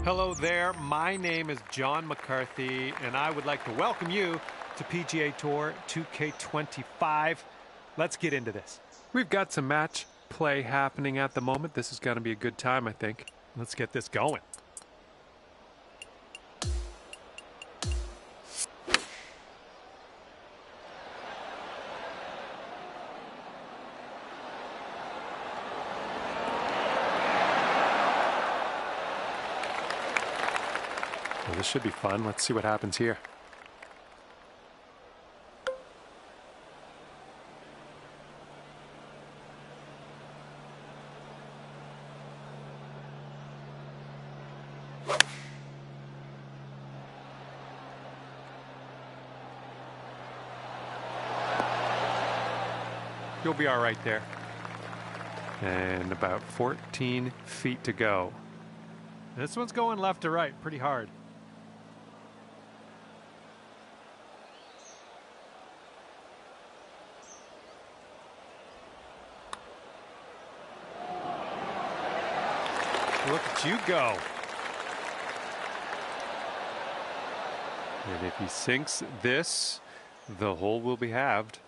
Hello there, my name is John McCarthy, and I would like to welcome you to PGA Tour 2K25. Let's get into this. We've got some match play happening at the moment. This is going to be a good time, I think. Let's get this going. Well, this should be fun. Let's see what happens here. You'll be all right there. And about 14 feet to go. This one's going left to right pretty hard. Look at you go. And if he sinks this, the hole will be halved.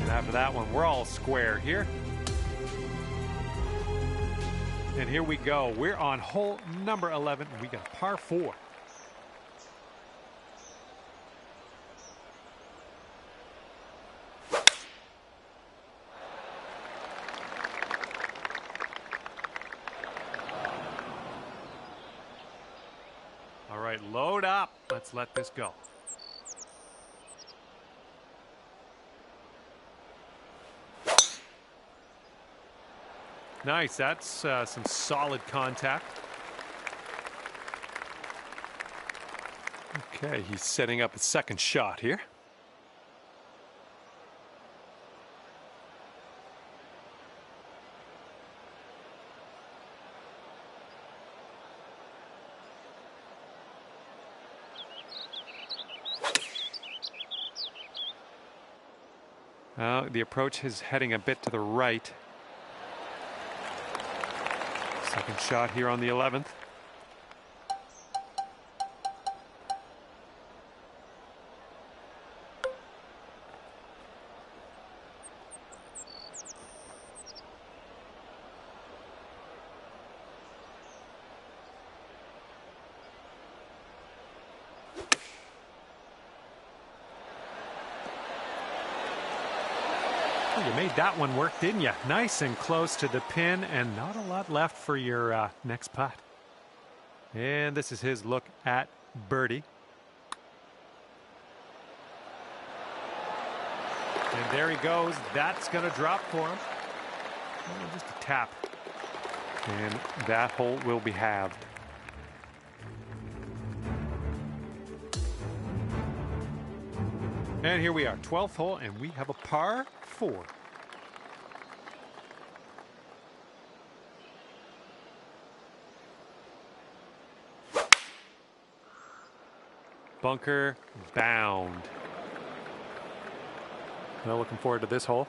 And after that one, we're all square here. And here we go. We're on hole number 11. We got a par 4. All right, load up. Let's let this go. Nice. That's some solid contact. Okay, he's setting up a second shot here. The approach is heading a bit to the right. Second shot here on the 11th. You made that one work, didn't you? Nice and close to the pin, and not a lot left for your next putt. And this is his look at birdie. And there he goes. That's going to drop for him. Oh, just a tap. And that hole will be halved. And here we are, 12th hole, and we have a par 4. Bunker bound. Well, looking forward to this hole.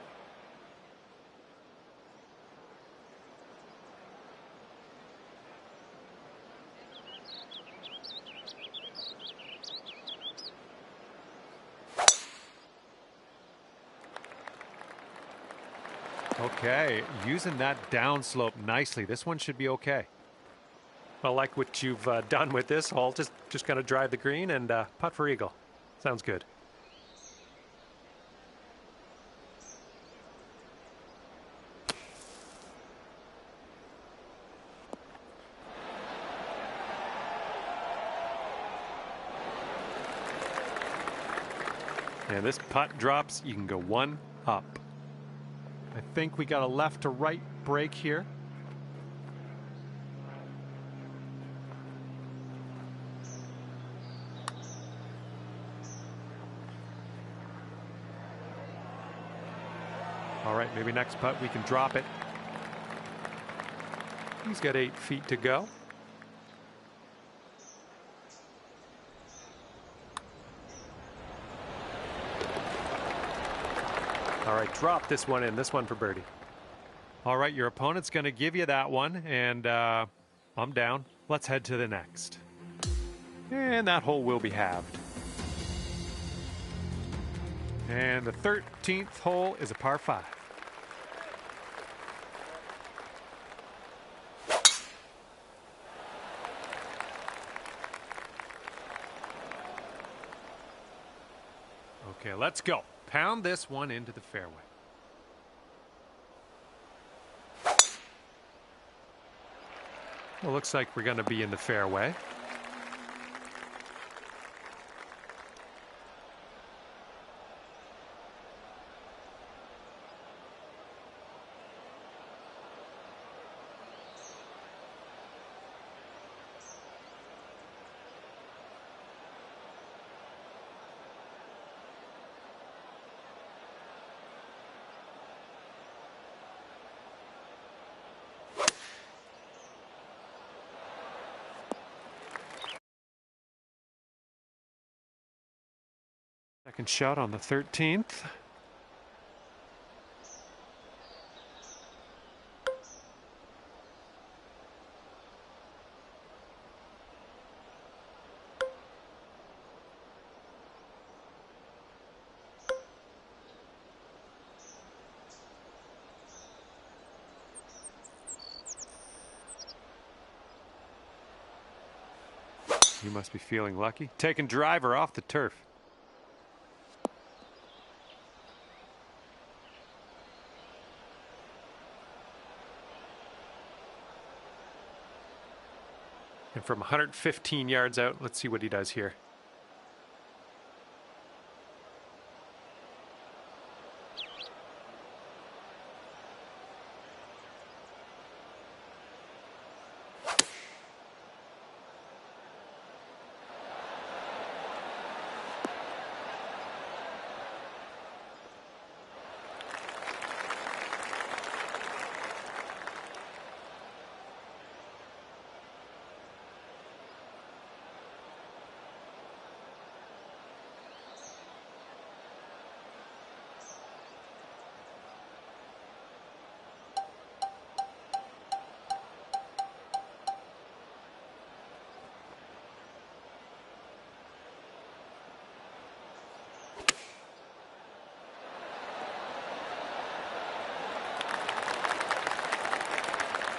Okay, using that downslope nicely. This one should be okay. Well, like what you've done with this hole, just gonna drive the green and putt for eagle. Sounds good. And this putt drops, you can go one up. I think we got a left to right break here. All right, maybe next putt we can drop it. He's got 8 feet to go. All right, drop this one in. This one for birdie. All right, your opponent's going to give you that one, and I'm down. Let's head to the next. And that hole will be halved. And the 13th hole is a par 5. Okay, let's go. Pound this one into the fairway. Well, looks like we're going to be in the fairway. Second shot on the 13th. You must be feeling lucky. Taking driver off the turf. And from 115 yards out, let's see what he does here.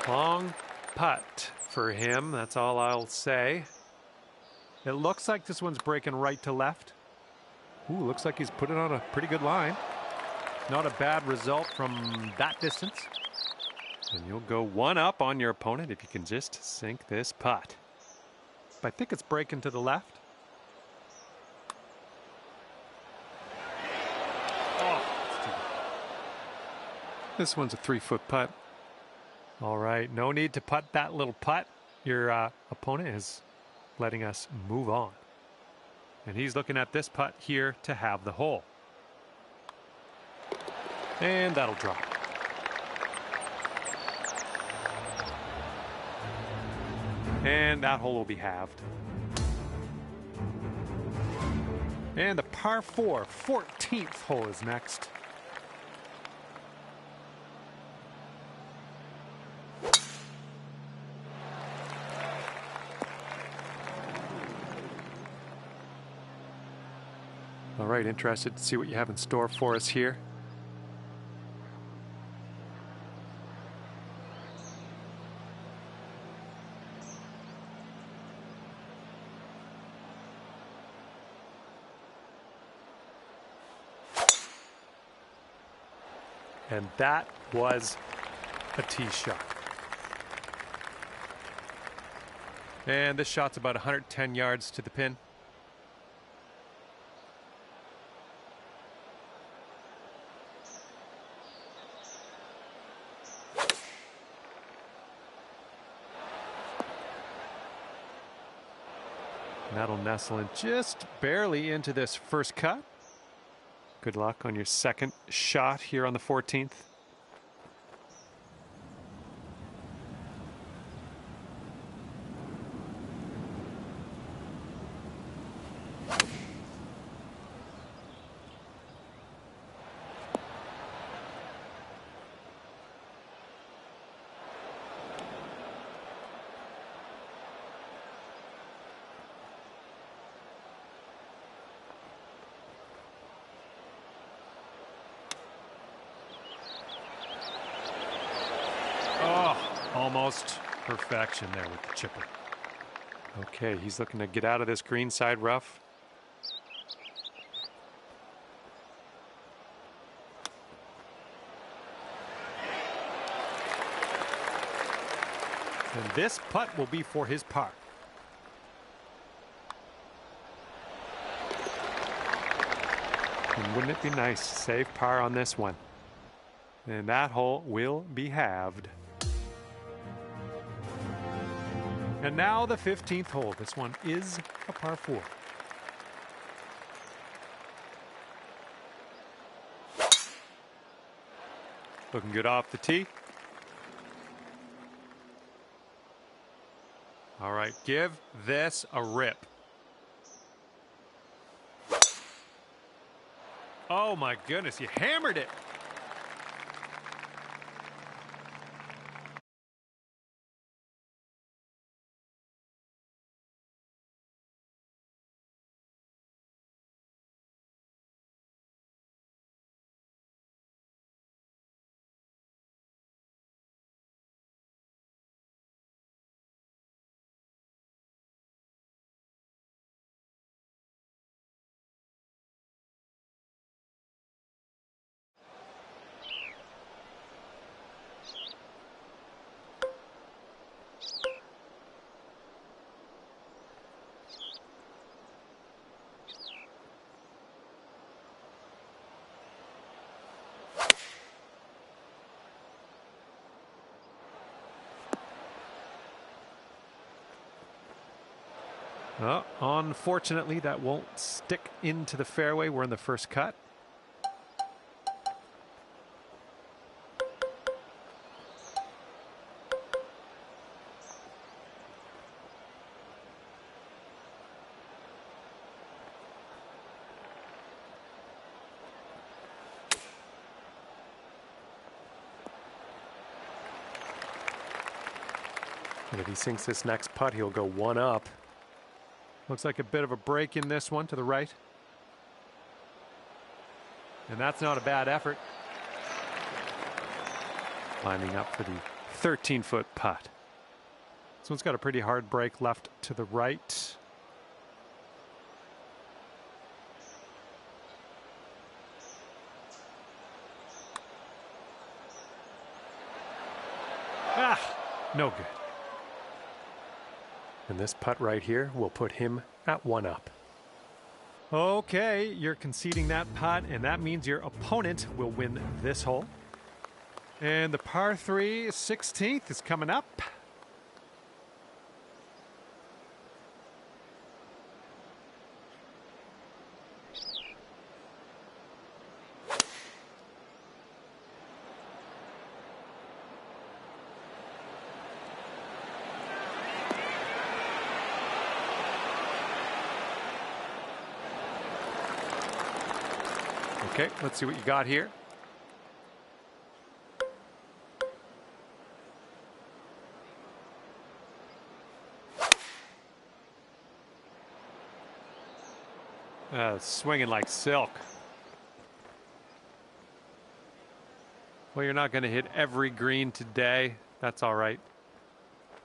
Long putt for him, that's all I'll say. It looks like this one's breaking right to left. Ooh, looks like he's put it on a pretty good line. Not a bad result from that distance. And you'll go one up on your opponent if you can just sink this putt. I think it's breaking to the left. Oh, this one's a 3-foot putt. All right, no need to putt that little putt. Your opponent is letting us move on. And he's looking at this putt here to have the hole. And that'll drop. And that hole will be halved. And the par 4, 14th hole is next. All right, interested to see what you have in store for us here. And that was a tee shot. And this shot's about 110 yards to the pin. And that'll nestle in just barely into this first cut. Good luck on your second shot here on the 14th. Almost perfection there with the chipper. Okay, he's looking to get out of this green side rough. And this putt will be for his par. And wouldn't it be nice to save par on this one? And that hole will be halved. And now the 15th hole. This one is a par 4. Looking good off the tee. All right, give this a rip. Oh my goodness, you hammered it. Unfortunately, that won't stick into the fairway. We're in the first cut. And if he sinks this next putt, he'll go one up. Looks like a bit of a break in this one to the right. And that's not a bad effort. Lining up for the 13-foot putt. This one's got a pretty hard break left to the right. No good. And this putt right here will put him at one up. Okay, you're conceding that putt, and that means your opponent will win this hole. And the par 3 16th is coming up. Okay, let's see what you got here. Swinging like silk. Well, you're not going to hit every green today. That's all right.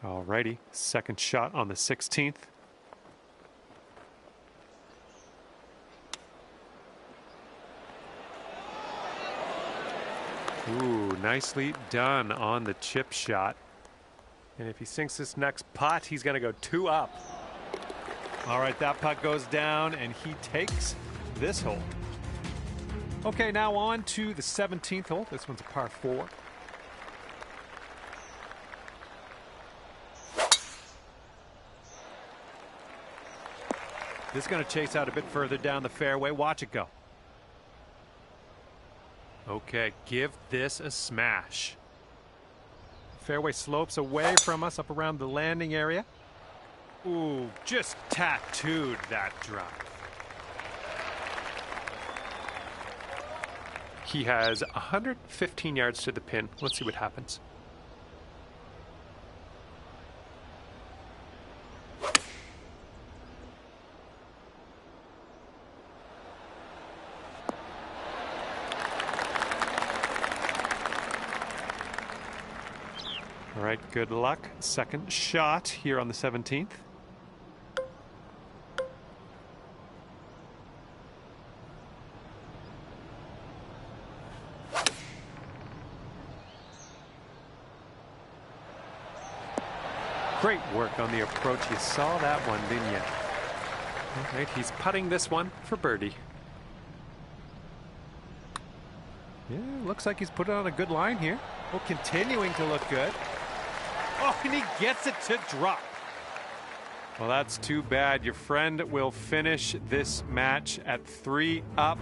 All righty, second shot on the 16th. Ooh, nicely done on the chip shot. And if he sinks this next putt, he's going to go two up. All right, that putt goes down, and he takes this hole. Okay, now on to the 17th hole. This one's a par 4. This is going to chase out a bit further down the fairway. Watch it go. Okay, give this a smash. Fairway slopes away from us up around the landing area. Ooh, just tattooed that drive. He has 115 yards to the pin. Let's see what happens. All right, right, good luck. Second shot here on the 17th. Great work on the approach. You saw that one, didn't you? All right, he's putting this one for birdie. Yeah, looks like he's put it on a good line here. Oh, continuing to look good. Oh, and he gets it to drop. Well, that's too bad. Your friend will finish this match at 3 up.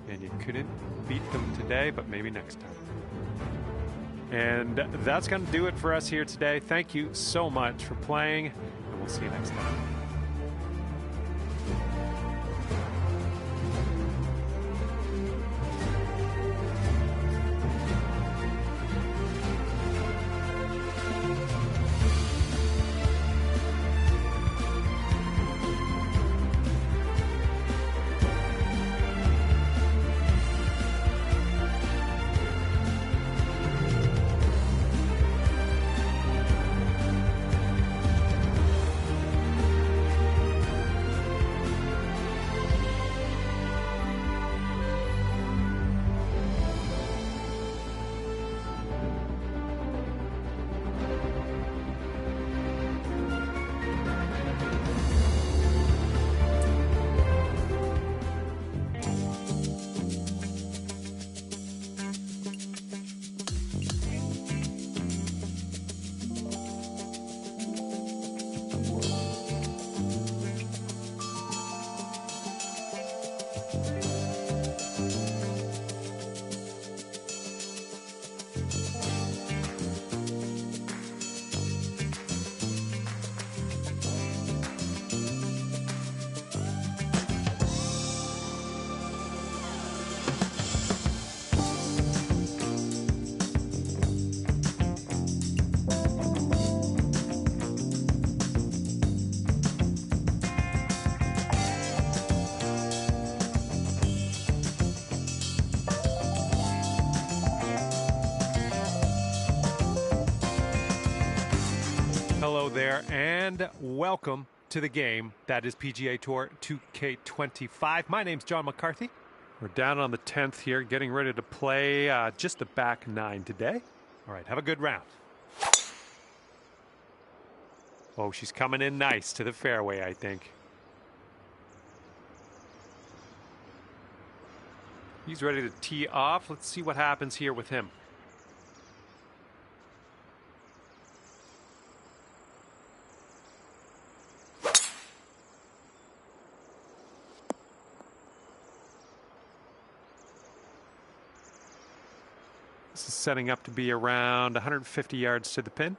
And you couldn't beat them today, but maybe next time. And that's going to do it for us here today. Thank you so much for playing, and we'll see you next time. Hello there, and welcome to the game that is PGA Tour 2K25. My name's John McCarthy. We're down on the 10th here, getting ready to play just the back 9 today. All right, have a good round. Oh, she's coming in nice to the fairway, I think. He's ready to tee off. Let's see what happens here with him. This is setting up to be around 150 yards to the pin.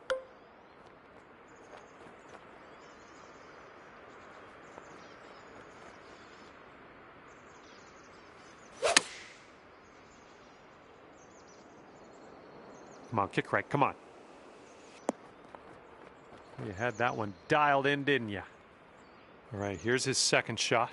Come on, kick right, come on. You had that one dialed in, didn't you? All right, here's his second shot.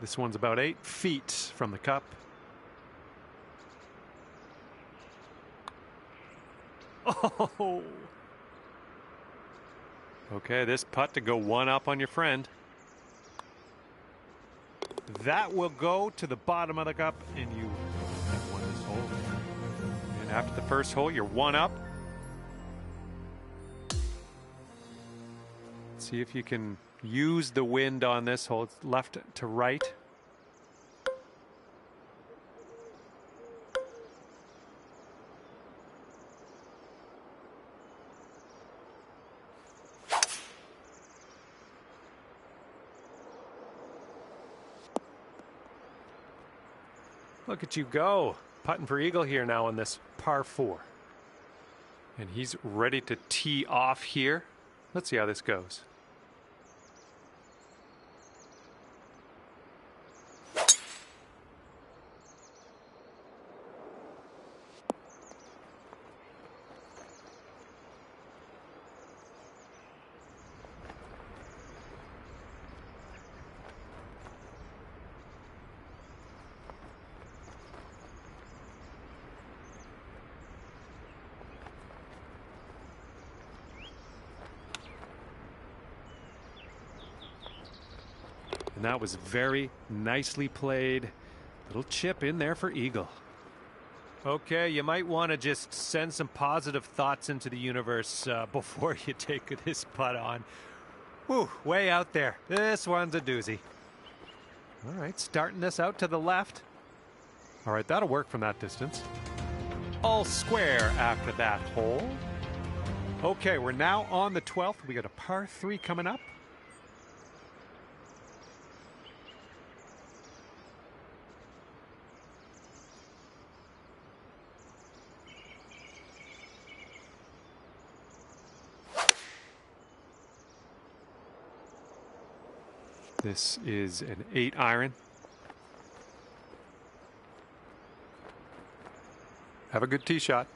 This one's about 8 feet from the cup. Oh! Okay, this putt to go 1 up on your friend. That will go to the bottom of the cup, and you have won this hole. And after the first hole, you're 1 up. See if you can use the wind on this hole. It's left to right. Look at you go. Putting for eagle here now on this par 4. And he's ready to tee off here. Let's see how this goes. And that was very nicely played. Little chip in there for eagle. Okay, you might want to just send some positive thoughts into the universe before you take this putt on. Whew, way out there. This one's a doozy. All right, starting this out to the left. All right, that'll work from that distance. All square after that hole. Okay, we're now on the 12th. We got a par 3 coming up. This is an 8-iron. Have a good tee shot.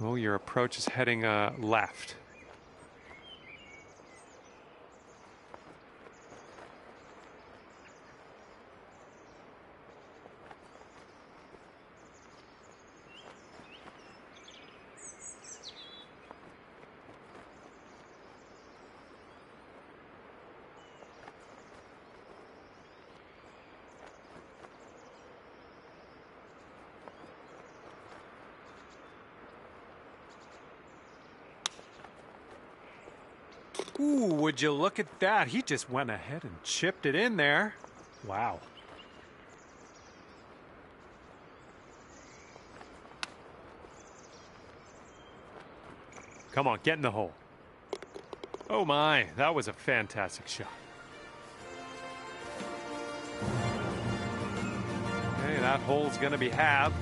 Oh, your approach is heading left. Ooh, would you look at that? He just went ahead and chipped it in there. Wow. Come on, get in the hole. Oh my, that was a fantastic shot. Okay, that hole's gonna be halved.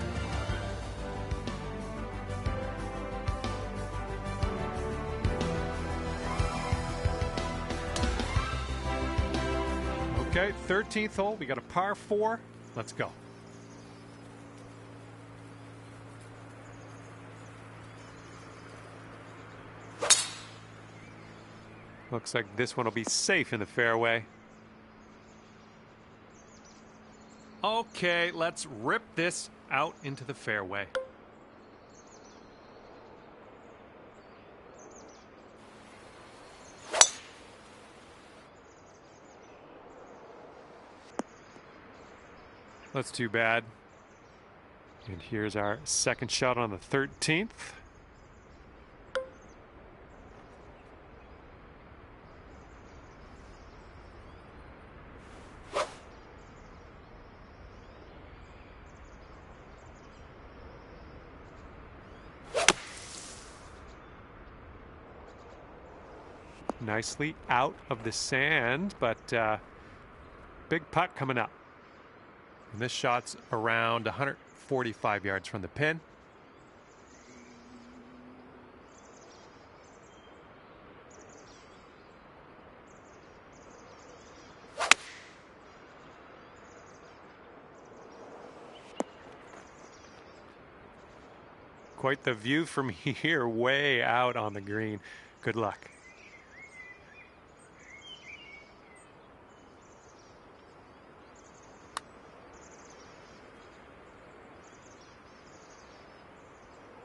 Okay, 13th hole. We got a par 4. Let's go. Looks like this one will be safe in the fairway. Okay, let's rip this out into the fairway. That's too bad. And here's our second shot on the 13th. Nicely out of the sand, but big putt coming up. And this shot's around 145 yards from the pin. Quite the view from here, way out on the green. Good luck.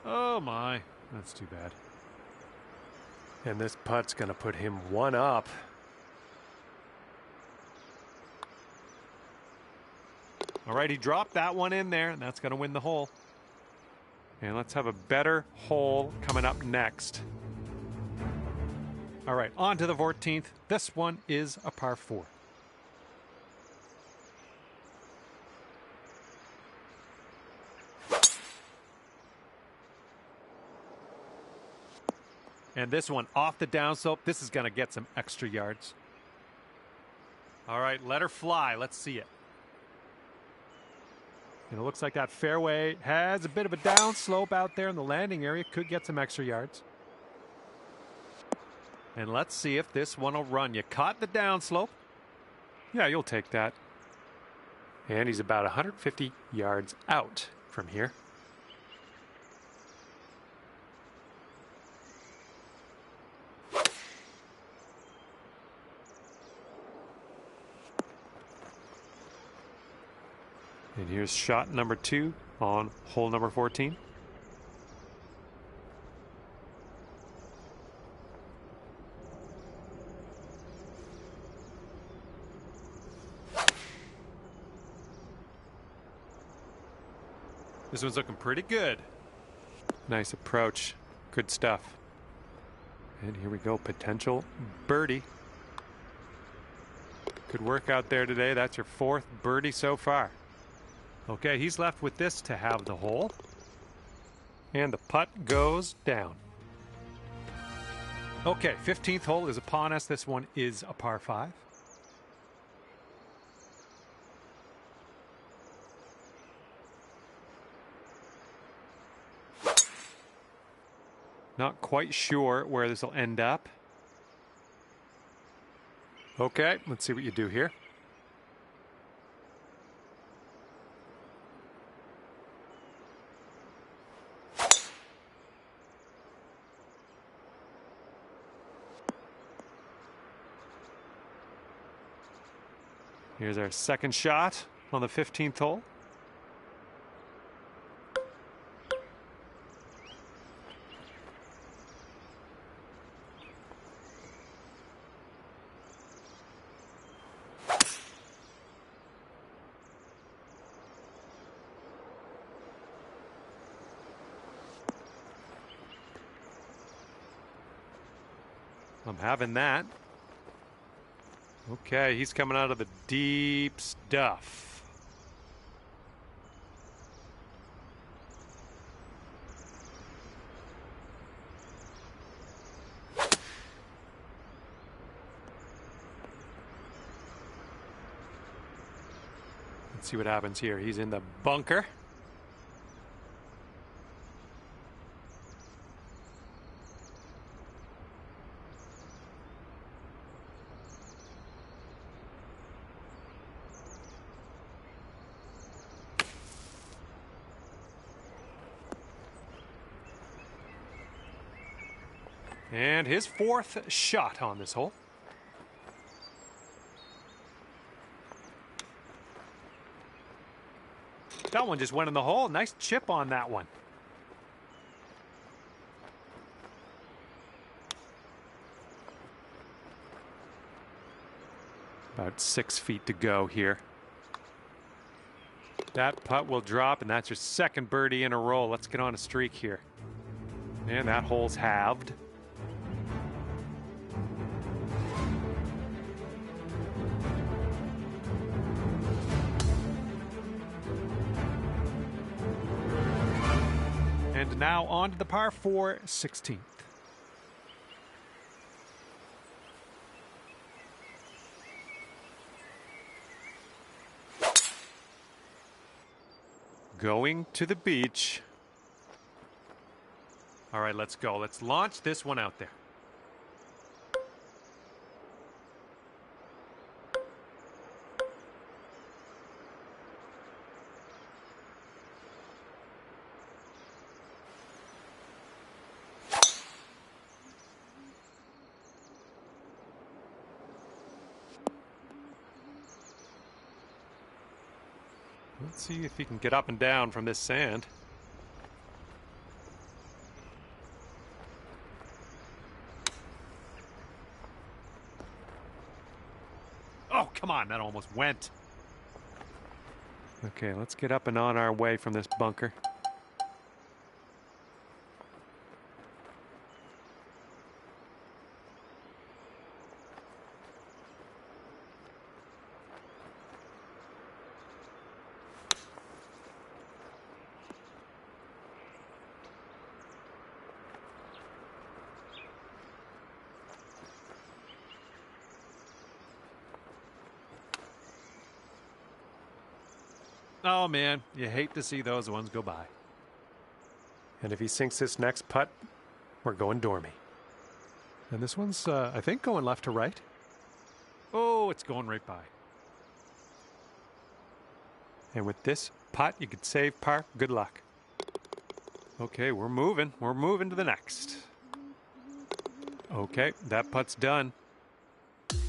Oh my, that's too bad. And this putt's going to put him one up. All right, he dropped that one in there, and that's going to win the hole. And let's have a better hole coming up next. All right, on to the 14th. This one is a par 4. And this one off the downslope. This is going to get some extra yards. All right, let her fly. Let's see it. And it looks like that fairway has a bit of a downslope out there in the landing area. Could get some extra yards. And let's see if this one will run. You caught the downslope. Yeah, you'll take that. And he's about 150 yards out from here. And here's shot number 2 on hole number 14. This one's looking pretty good. Nice approach. Good stuff. And here we go. Potential birdie. Good work out there today. That's your 4th birdie so far. Okay, he's left with this to have the hole. And the putt goes down. Okay, 15th hole is upon us. This one is a par 5. Not quite sure where this will end up. Okay, let's see what you do here. Here's our second shot on the 15th hole. I'm having that. Okay, he's coming out of the deep stuff. Let's see what happens here. He's in the bunker. And his 4th shot on this hole. That one just went in the hole. Nice chip on that one. About 6 feet to go here. That putt will drop, and that's your 2nd birdie in a row. Let's get on a streak here. And that hole's halved. And now on to the par 4 16th. Going to the beach. All right, let's go. Let's launch this one out there. Let's see if he can get up and down from this sand. Oh, come on, that almost went. Okay, let's get up and on our way from this bunker. Oh, man, you hate to see those ones go by. And if he sinks this next putt, we're going dormy. And this one's, I think, going left to right. Oh, it's going right by. And with this putt, you could save par. Good luck. Okay, we're moving. We're moving to the next. Okay, that putt's done.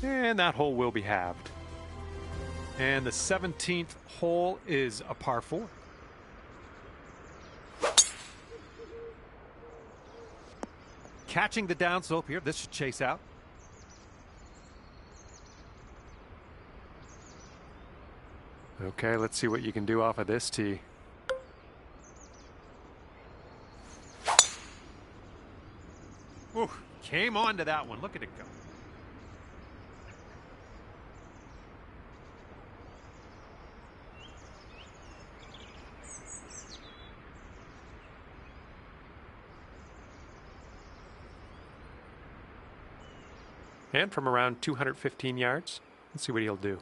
And that hole will be halved. And the 17th hole is a par 4. Catching the downslope here. This should chase out. Okay, let's see what you can do off of this tee. Ooh, came on to that one. Look at it go. And from around 215 yards, let's see what he'll do.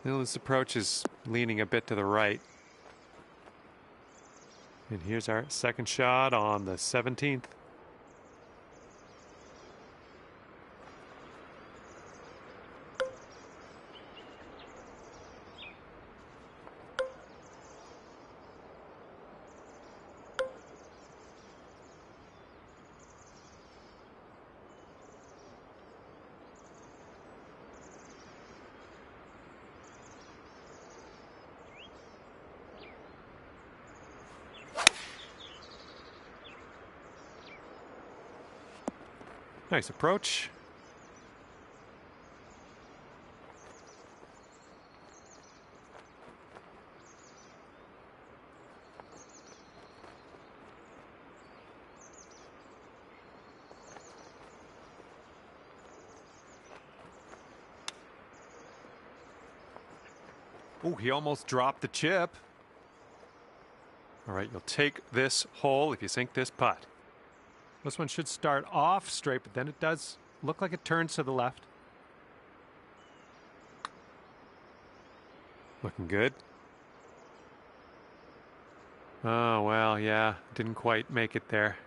Well, this approach is leaning a bit to the right. And here's our second shot on the 17th. Nice approach. Oh, he almost dropped the chip. All right, you'll take this hole if you sink this putt. This one should start off straight, but then it does look like it turns to the left. Looking good. Oh, well, yeah, didn't quite make it there.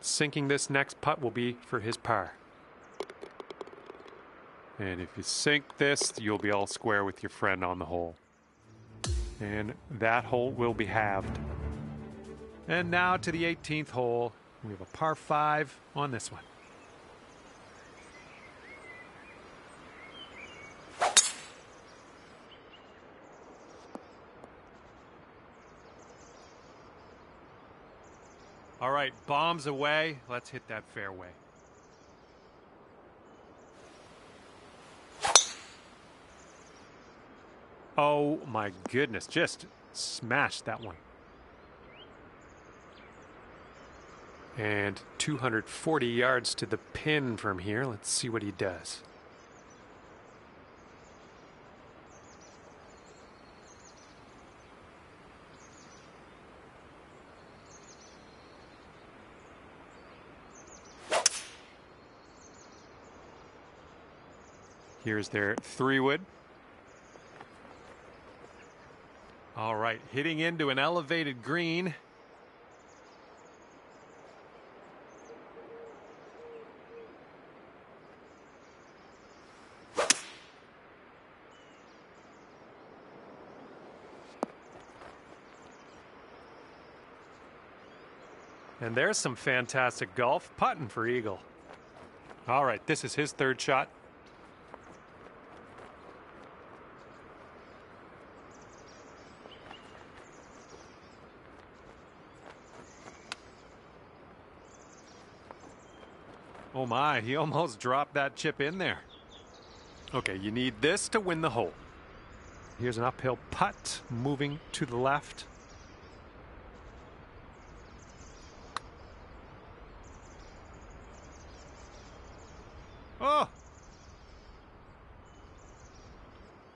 Sinking this next putt will be for his par. And if you sink this, you'll be all square with your friend on the hole. And that hole will be halved. And now to the 18th hole. We have a par 5 on this one. All right, bombs away. Let's hit that fairway. Oh my goodness, just smashed that one. And 240 yards to the pin from here. Let's see what he does. Here's their 3-wood. All right, hitting into an elevated green. And there's some fantastic golf putting for Eagle. All right, this is his third shot. Oh my, he almost dropped that chip in there. Okay, you need this to win the hole. Here's an uphill putt moving to the left. Oh!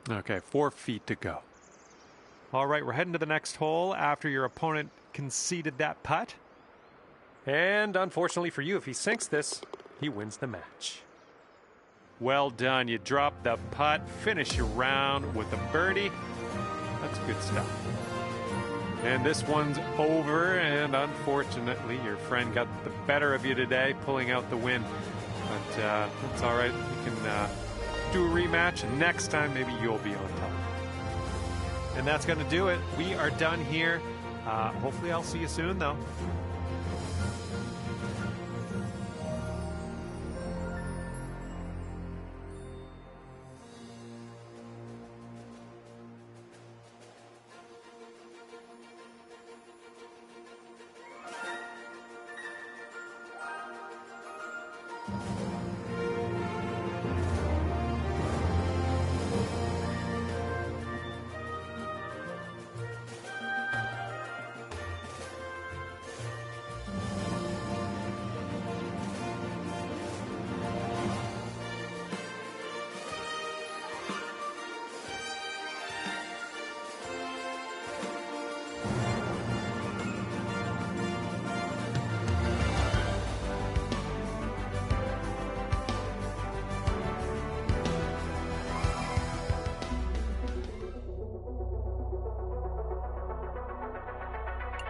Okay, 4 feet to go. All right, we're heading to the next hole after your opponent conceded that putt. And unfortunately for you, if he sinks this, he wins the match. Well done. You drop the putt, finish your round with a birdie. That's good stuff. And this one's over, and unfortunately, your friend got the better of you today, pulling out the win. But it's all right. do a rematch, and next time maybe you'll be on top. And that's going to do it. We are done here. Hopefully I'll see you soon, though.